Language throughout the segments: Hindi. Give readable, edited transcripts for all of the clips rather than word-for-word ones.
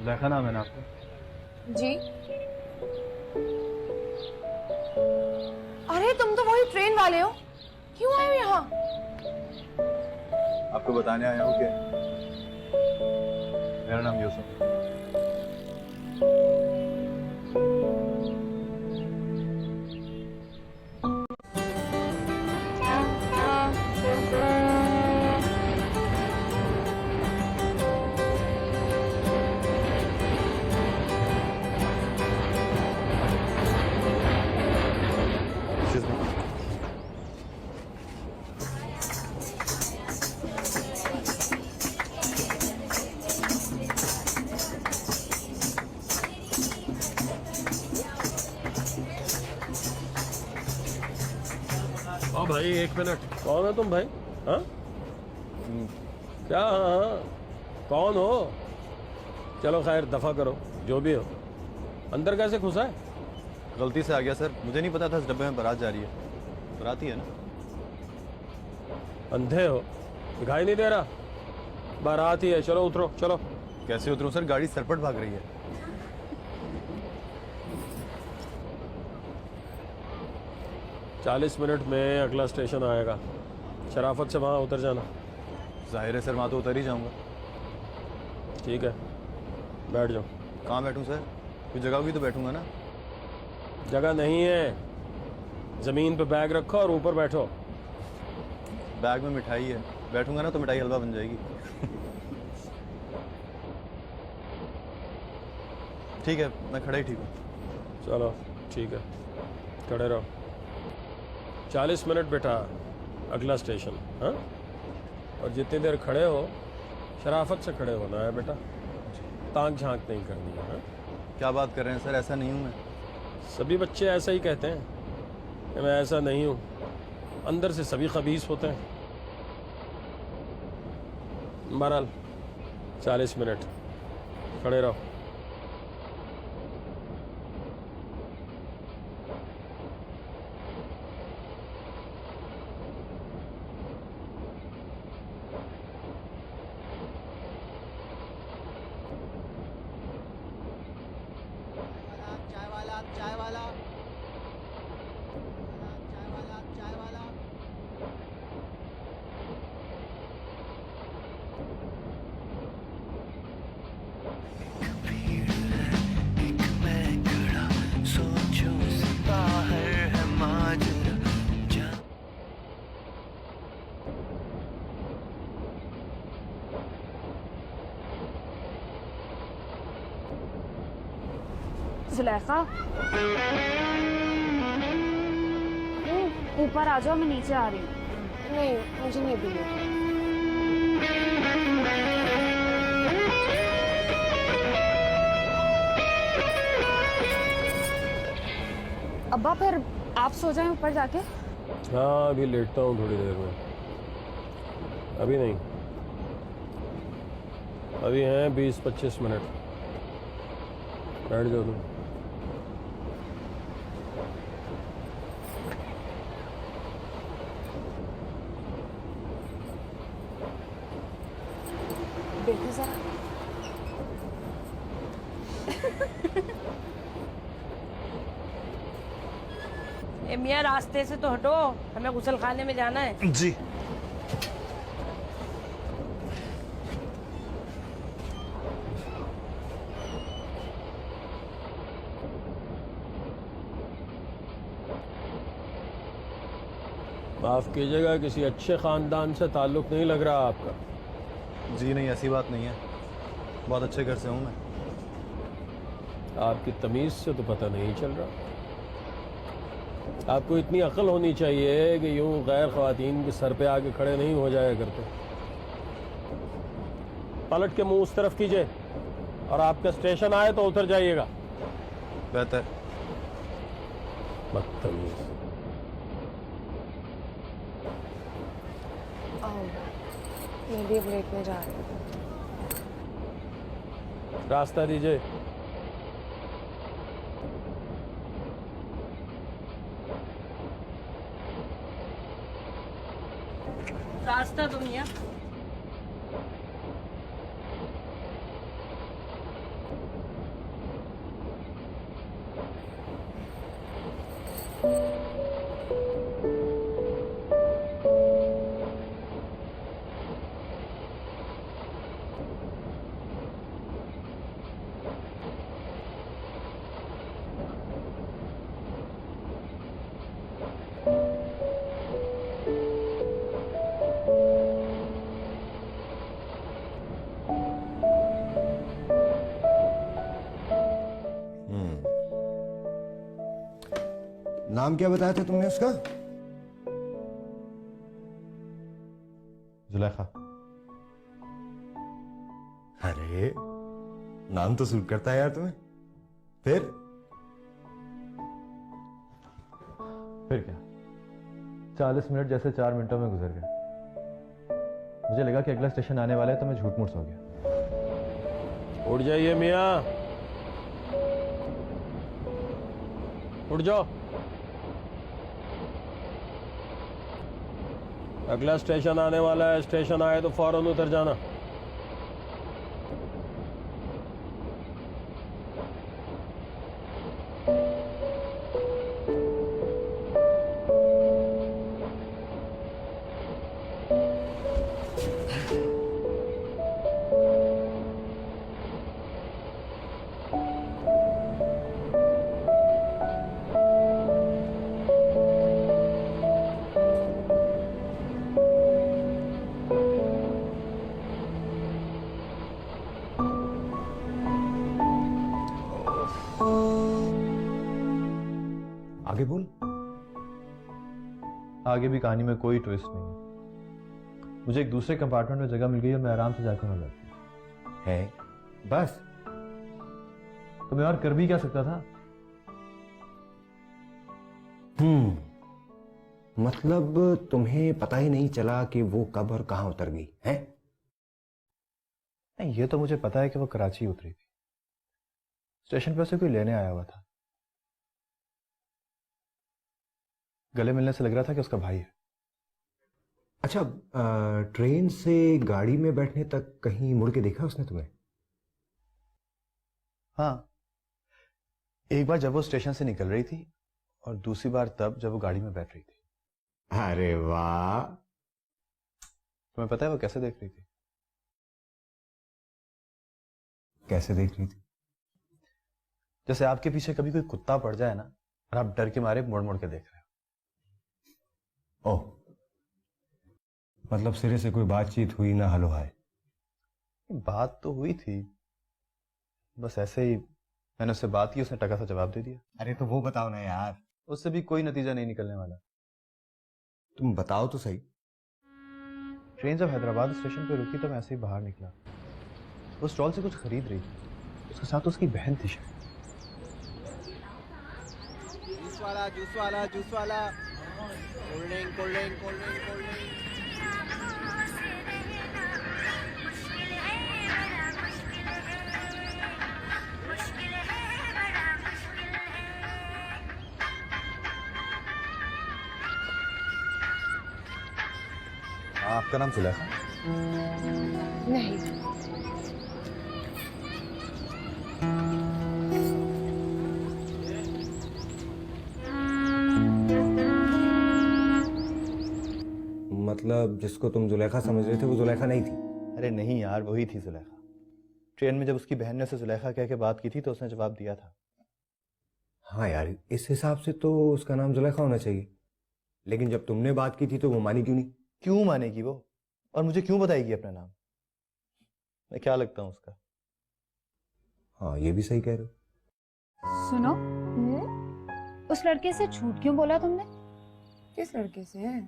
देखा ना मैंने आपको। जी। अरे तुम तो वही ट्रेन वाले हो, क्यों आए हो यहाँ? आपको बताने आया हूँ कि मेरा नाम यूसुफ। Excuse me. हाँ भाई, एक मिनट। कौन हो तुम भाई? हाँ क्या? हाँ हाँ, कौन हो? चलो खैर, दफा करो जो भी हो। अंदर कैसे घुसा है? गलती से आ गया सर, मुझे नहीं पता था इस डब्बे में बारात जा रही है। बारात ही है ना? अंधे हो? दिखाई नहीं दे रहा? बारात ही है। चलो उतरो, चलो। कैसे उतरूं सर, गाड़ी सरपट भाग रही है। 40 मिनट में अगला स्टेशन आएगा। शराफत से वहाँ उतर जाना। जाहिर है सर, वहाँ तो उतर ही जाऊंगा। ठीक है, बैठ जाओ। कहाँ बैठूं सर? कोई जगह होगी तो बैठूंगा ना। जगह नहीं है, जमीन पे बैग रखो और ऊपर बैठो। बैग में मिठाई है, बैठूंगा ना तो मिठाई हलवा बन जाएगी। ठीक है, मैं खड़ा ही ठीक हूँ। चलो ठीक है, खड़े रहो। 40 मिनट बेटा, अगला स्टेशन। हाँ, और जितनी देर खड़े हो शराफत से खड़े होना है बेटा, ताक झांक नहीं करनी है। हाँ? क्या बात कर रहे हैं सर, ऐसा नहीं हूँ मैं। सभी बच्चे ऐसा ही कहते हैं कि मैं ऐसा नहीं हूँ, अंदर से सभी खबीस होते हैं। बहरहाल 40 मिनट खड़े रहो। चाय वाला, चाय वाला, चाय वाला, चाय वाला। जुलेखा, ऊपर आ जाओ, मैं नीचे आ रही हूँ। नहीं, मुझे नहीं अभी है। अब्बा फिर आप सो जाएं ऊपर जाके। हाँ, अभी लेटता हूँ थोड़ी देर में। अभी नहीं, अभी हैं 20-25 मिनट। बैठ जाओ तुम। देखो जरा। ए मियाँ, रास्ते से तो हटो, हमें गुसल खाने में जाना है। जी। माफ़ कीजिएगा, किसी अच्छे ख़ानदान से ताल्लुक़ नहीं लग रहा आपका। जी नहीं, ऐसी बात नहीं है, बहुत अच्छे घर से हूँ मैं। आपकी तमीज़ से तो पता नहीं चल रहा। आपको इतनी अक्ल होनी चाहिए कि यूं गैर ख़वातीन के सर पे आके खड़े नहीं हो जाया करते। पलट के मुंह उस तरफ कीजिए और आपका स्टेशन आए तो उतर जाइएगा। बेहतर। बदतमीज़। मैं भी ब्रेक में जा रही हूँ। रास्ता दीजिए। रास्ता तो मियाँ। नाम क्या बताया था तुमने उसका? जुलेखा। अरे नाम तो सूट करता है यार तुम्हें। फिर क्या 40 मिनट जैसे 4 मिनटों में गुजर गए। मुझे लगा कि अगला स्टेशन आने वाला है तो मैं झूठ मूठ सो गया। उठ जाइए मियाँ, उठ जाओ। अगला स्टेशन आने वाला है, स्टेशन आए तो फौरन उतर जाना। आगे बोल। आगे भी कहानी में कोई ट्विस्ट नहीं है। मुझे एक दूसरे कंपार्टमेंट में जगह मिल गई और मैं आराम से जाकर वहां बैठ है बस। तो मैं और कर भी क्या सकता था? मतलब तुम्हें पता ही नहीं चला कि वो कब और कहां उतर गई है? नहीं, ये तो मुझे पता है कि वो कराची उतरी थी। स्टेशन पर से कोई लेने आया हुआ था। गले मिलने से लग रहा था कि उसका भाई है। अच्छा, ट्रेन से गाड़ी में बैठने तक कहीं मुड़ के देखा उसने तुम्हें? हाँ, एक बार जब वो स्टेशन से निकल रही थी और दूसरी बार तब जब वो गाड़ी में बैठ रही थी। अरे वाह। तुम्हें पता है वो कैसे देख रही थी? कैसे देख रही थी? जैसे आपके पीछे कभी कोई कुत्ता पड़ जाए ना और आप डर के मारे मुड़ मुड़ के देख रहे हो। ओह, मतलब सिरे से कोई बातचीत हुई ना, हलो हाय? बात तो हुई थी, बस ऐसे ही मैंने उससे बात की, उसने टका सा जवाब दे दिया। अरे तो वो बताओ ना यार। उससे भी कोई नतीजा नहीं निकलने वाला। तुम बताओ तो सही। ट्रेन जब हैदराबाद स्टेशन पे रुकी तो मैं ऐसे ही बाहर निकला। वो स्टॉल से कुछ खरीद रही थी, उसके साथ उसकी बहन थी शायद। जूस वाला जूस वाला जूस वाला, cold drink cold drink cold drink cold drink. आपका नाम सुलेखा? नहीं। मतलब जिसको तुम जुलेखा समझ रहे थे वो जुलेखा नहीं थी? अरे नहीं यार, वही थी जुलेखा। ट्रेन में जब उसकी बहन ने उसे जुलेखा कह के बात की थी तो उसने जवाब दिया था। हाँ यार, इस हिसाब से तो उसका नाम जुलेखा होना चाहिए। लेकिन जब तुमने बात की थी तो वो मानी क्यों नहीं? क्यों मानेगी वो? और मुझे क्यों बताएगी अपना नाम? मैं क्या लगता हूँ उसका? हाँ, ये भी सही कह रहे हो। सुनो, उस लड़के से झूठ क्यों बोला तुमने? किस लड़के से?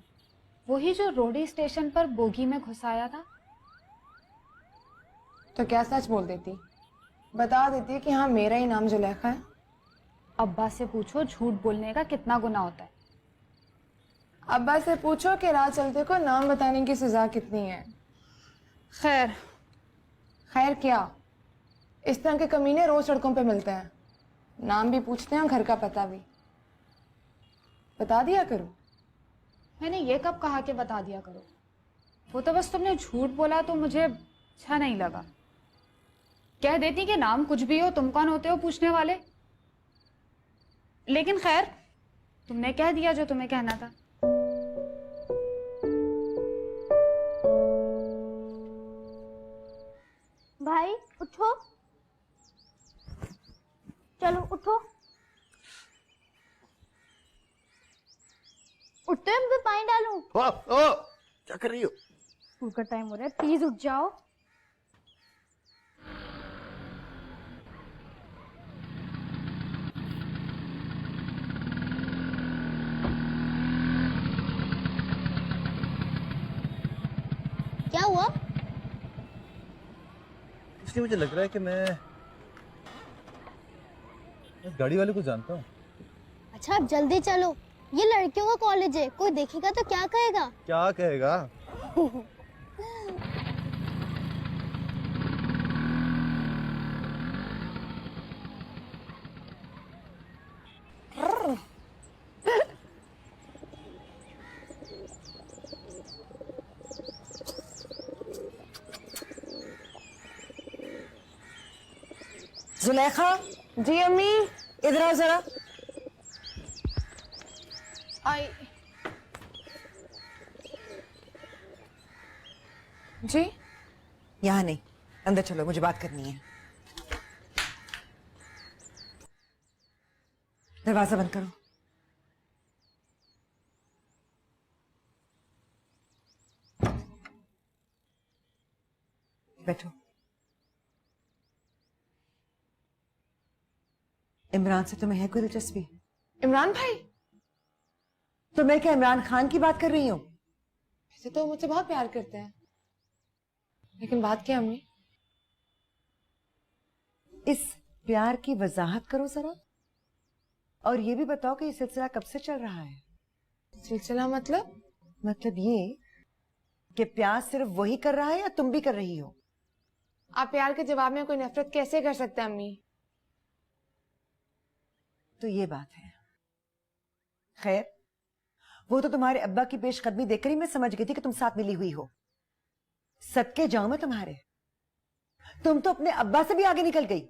वही जो रोडी स्टेशन पर बोगी में घुसाया था। तो क्या सच बोल देती? बता देती कि हाँ मेरा ही नाम जुलेखा है। अब्बा से पूछो झूठ बोलने का कितना गुनाह होता है। अब्बा से पूछो कि राह चलते को नाम बताने की सजा कितनी है। खैर खैर क्या, इस तरह के कमीने रोज सड़कों पे मिलते हैं। नाम भी पूछते हैं और घर का पता भी। बता दिया करो। मैंने ये कब कहा कि बता दिया करो? वो तो बस तुमने झूठ बोला तो मुझे अच्छा नहीं लगा। कह देती कि नाम कुछ भी हो, तुम कौन होते हो पूछने वाले। लेकिन खैर, तुमने कह दिया जो तुम्हें कहना था। भाई उठो, चलो उठो। उठते हैं, मैं पानी डालूं? क्या कर रही हो? स्कूल का टाइम हो रहा है, प्लीज उठ जाओ। क्या हुआ? इसलिए मुझे लग रहा है कि मैं इस गाड़ी वाले को जानता हूँ। अच्छा आप जल्दी चलो, ये लड़कियों का कॉलेज है, कोई देखेगा तो क्या कहेगा? क्या कहेगा? जुलेखा, जी अम्मी। इधर आओ जरा। आई। जी यहाँ नहीं, अंदर चलो, मुझे बात करनी है। दरवाजा बंद करो। बैठो। इमरान से तुम्हें है कोई दिलचस्पी? इमरान भाई? तो मैं क्या इमरान खान की बात कर रही हूँ? वैसे तो मुझसे बहुत प्यार करते हैं, लेकिन बात क्या अम्मी? इस प्यार की वजाहत करो जरा, और ये भी बताओ कि ये सिलसिला कब से चल रहा है? सिलसिला मतलब ये कि प्यार सिर्फ वही कर रहा है या तुम भी कर रही हो? आप प्यार के जवाब में कोई नफरत कैसे कर सकते हैं अम्मी? तो ये बात है। खैर, वो तो तुम्हारे अब्बा की पेशकदमी देखकर ही मैं समझ गई थी कि तुम साथ मिली हुई हो। सदके जाऊं मैं तुम्हारे, तुम तो अपने अब्बा से भी आगे निकल गई।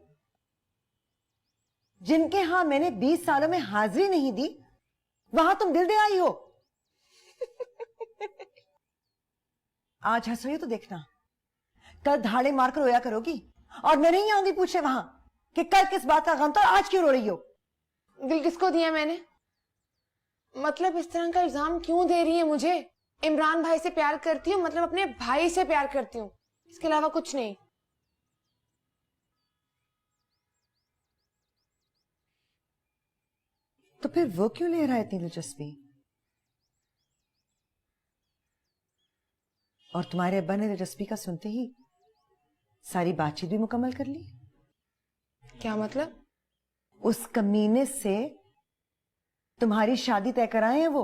जिनके यहां मैंने 20 सालों में हाजिरी नहीं दी, वहां तुम दिल दे आई हो। आज हंस रही हो तो देखना, कल धाड़े मारकर रोया करोगी, और मैं नहीं आऊंगी पूछे वहां कि कल किस बात का गम था और आज क्यों रो रही हो। दिल किसको दिया मैंने? मतलब इस तरह का इल्जाम क्यों दे रही है मुझे? इमरान भाई से प्यार करती हूँ, मतलब अपने भाई से प्यार करती हूँ, इसके अलावा कुछ नहीं। तो फिर वो क्यों ले रहा है इतनी दिलचस्पी? और तुम्हारे अब्बा ने दिलचस्पी का सुनते ही सारी बातचीत भी मुकम्मल कर ली? क्या मतलब? उस कमीने से तुम्हारी शादी तय कराए हैं वो।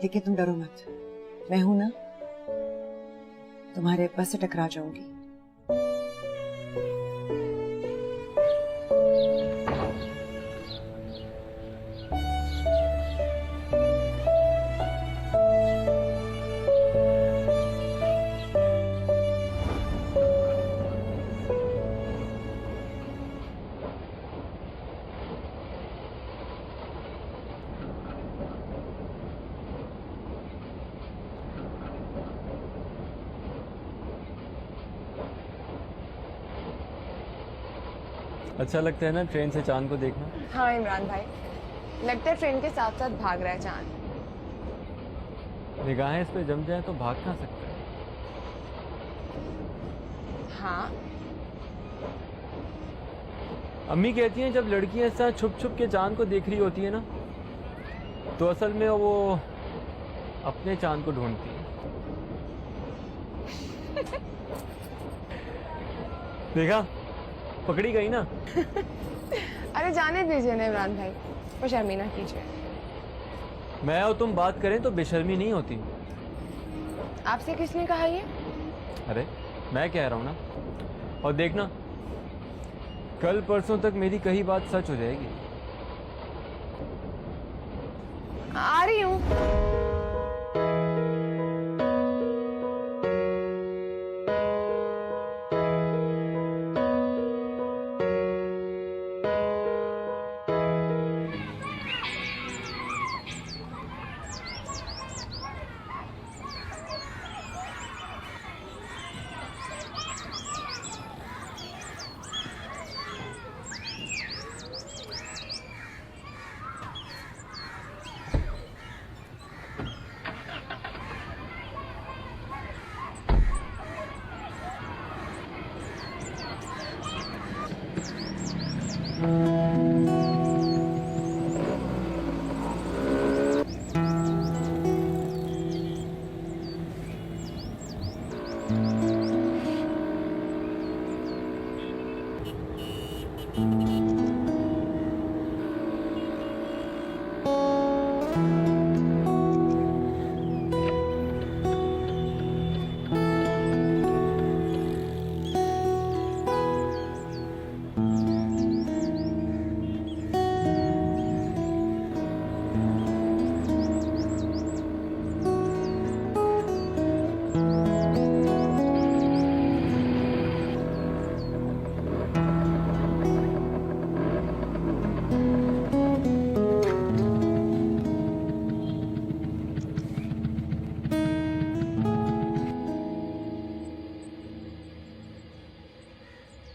लेकिन तुम डरो मत, मैं हूं ना, तुम्हारे अब्बा से टकरा जाऊंगी। अच्छा लगता है ना ट्रेन से चांद को देखना? हाँ इमरान भाई, लगता है ट्रेन के साथ साथ भाग रहा है चांद। निगाहें इस पे जम जाए तो भाग कहाँ सकता है? हाँ अम्मी कहती हैं जब लड़कियां इस तरह छुप छुप के चांद को देख रही होती है ना, तो असल में वो अपने चांद को ढूंढती है। देखा, पकड़ी गई ना। अरे जाने दीजिए ना इमरान भाई, वो शर्मी ना कीजिए। मैं और तुम बात करें तो बेशर्मी नहीं होती। आपसे किसने कहा ये? अरे मैं कह रहा हूं ना, और देखना कल परसों तक मेरी कही बात सच हो जाएगी। आ रही हूँ।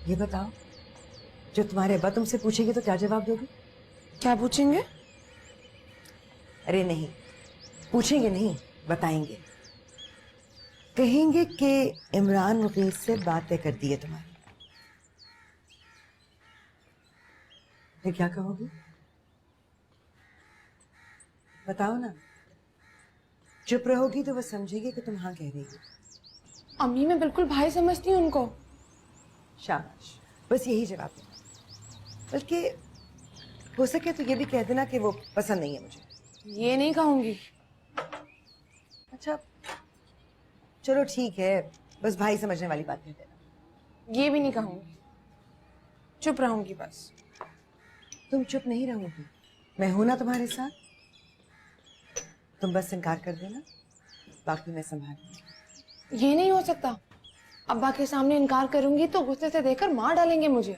ये बताओ, जो तुम्हारे अब्बा तुमसे पूछेंगे तो क्या जवाब दोगे? क्या पूछेंगे? अरे नहीं, पूछेंगे नहीं, बताएंगे। कहेंगे कि इमरान मुगीस से बातें कर दी है तुम्हारी। फिर क्या कहोगे? बताओ ना। चुप रहोगी तो वो समझेगी कि तुम हाँ कह रही हो। अम्मी मैं बिल्कुल भाई समझती हूँ उनको। शाबाश, बस यही जवाब दो। बल्कि हो सके तो ये भी कह देना कि वो पसंद नहीं है मुझे। ये नहीं कहूंगी। अच्छा चलो ठीक है, बस भाई समझने वाली बात कह देना। ये भी नहीं कहूंगी, चुप रहूंगी बस। तुम चुप नहीं रहोगी, मैं हूं ना तुम्हारे साथ। तुम बस इनकार कर देना, बाकी मैं संभाल लूंगी। ये नहीं हो सकता। अब्बा के सामने इनकार करूंगी तो गुस्से से देखकर मार डालेंगे मुझे।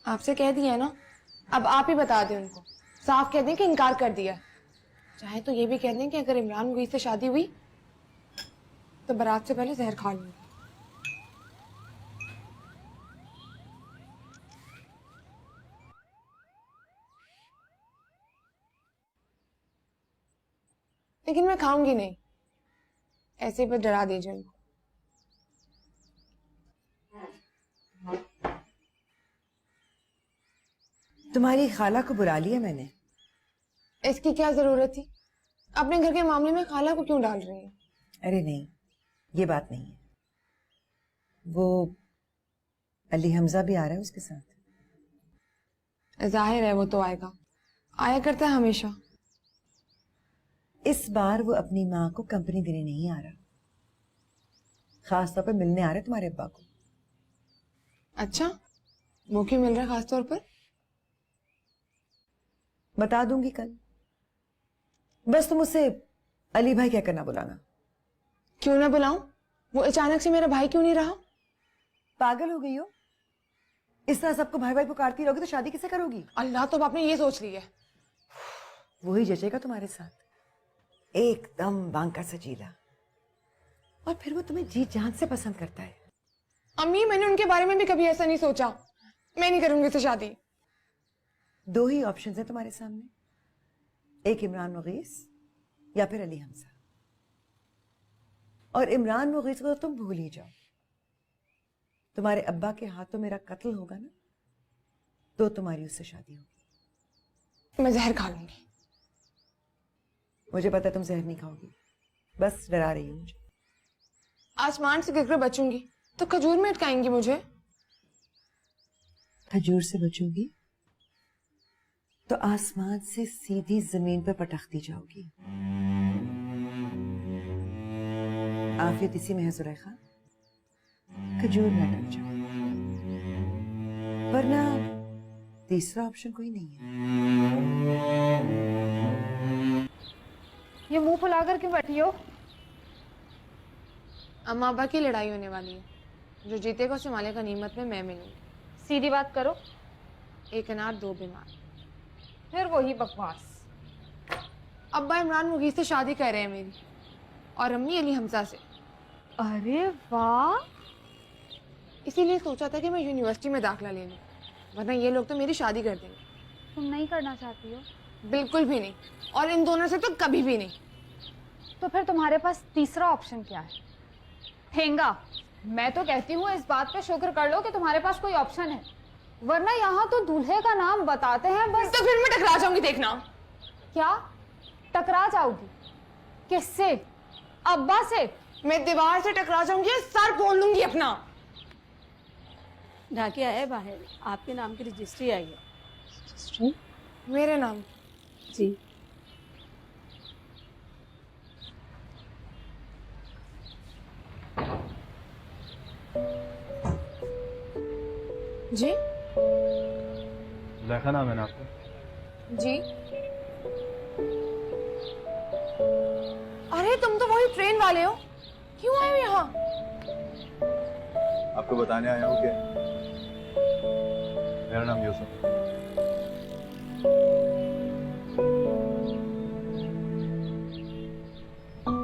आपसे कह दिया है ना, अब आप ही बता दें उनको। साफ कह दें कि इनकार कर दिया। चाहे तो ये भी कह दें कि अगर इमरान मुगीस से शादी हुई तो बारात से पहले जहर खा लूंगी। लेकिन मैं खाऊंगी नहीं, ऐसे ही बस डरा दीजिए उनको। तुम्हारी खाला को बुला लिया मैंने। इसकी क्या जरूरत थी? अपने घर के मामले में खाला को क्यों डाल रही हैं? अरे नहीं, ये बात नहीं है। वो अली हमजा भी आ रहा है उसके साथ। जाहिर है वो तो आएगा, आया करता है हमेशा। इस बार वो अपनी माँ को कंपनी देने नहीं आ रहा, खास तौर पर मिलने आ रहा है तुम्हारे अब्बा को। अच्छा, वो क्यों मिल रहा है खास तौर पर? बता दूंगी कल। बस तुम उसे अली भाई कहकर ना बुलाना। क्यों ना बुलाऊं? वो अचानक से मेरा भाई क्यों नहीं रहा? पागल हो गई हो? इस तरह सबको भाई भाई पुकारती रहोगी तो शादी किसे करोगी? अल्लाह, तो आपने ये सोच लिया है। वही जचेगा तुम्हारे साथ, एकदम बांका सजीला। और फिर वो तुम्हें जी जान से पसंद करता है। अम्मी मैंने उनके बारे में भी कभी ऐसा नहीं सोचा। मैं नहीं करूंगी उससे शादी। दो ही ऑप्शन है तुम्हारे सामने, एक इमरान मुगीस या फिर अली हमजा। और इमरान मुगीस को तो तुम भूल ही जाओ। तुम्हारे अब्बा के हाथों मेरा कत्ल होगा ना, तो तुम्हारी उससे शादी होगी। मैं जहर खा लूंगी। मुझे पता है तुम जहर नहीं खाओगी, बस डरा रही हो मुझे। आसमान से गिरकर बचूंगी तो खजूर में अटकाएंगी मुझे। खजूर से बचोगी तो आसमान से सीधी जमीन पर पटकती जाओगी। आफियत इसी में है जुलेखा, खजूर में अटक जाओ, वरना तीसरा ऑप्शन कोई नहीं है। ये मुंह फुलाकर क्यों बैठी हो? अम्मा अब्बा की लड़ाई होने वाली है। जो जीतेगा उसे माले का नीमत में मैं मिलूंगी। सीधी बात करो। एक अनार दो बीमार। फिर वही बकवास। अब्बा इमरान मुगीस से शादी कर रहे हैं मेरी, और अम्मी अली हमजा से। अरे वाह, इसीलिए सोचा था कि मैं यूनिवर्सिटी में दाखिला ले लूं, वरना ये लोग तो मेरी शादी कर देंगे। तुम नहीं करना चाहती हो? बिल्कुल भी नहीं, और इन दोनों से तो कभी भी नहीं। तो फिर तुम्हारे पास तीसरा ऑप्शन क्या है? ठेंगा। मैं तो कहती हूँ इस बात पे शुक्र कर लो कि तुम्हारे पास कोई ऑप्शन है, वरना यहाँ तो दूल्हे का नाम बताते हैं बस। तो फिर मैं टकरा जाऊंगी, देखना। क्या टकरा जाओगी? किससे? अब्बा से? मैं दीवार से टकरा जाऊंगी और सर फोड़ लूंगी अपना। ढाकिया है बाहर, आपके नाम की रजिस्ट्री आई है। मेरे नाम? जी। जी जुलेखा नाम है ना आपका? जी। अरे तुम तो वही ट्रेन वाले हो, क्यों आए हो यहाँ? आपको बताने आया हूँ कि मेरा नाम यूसुफ।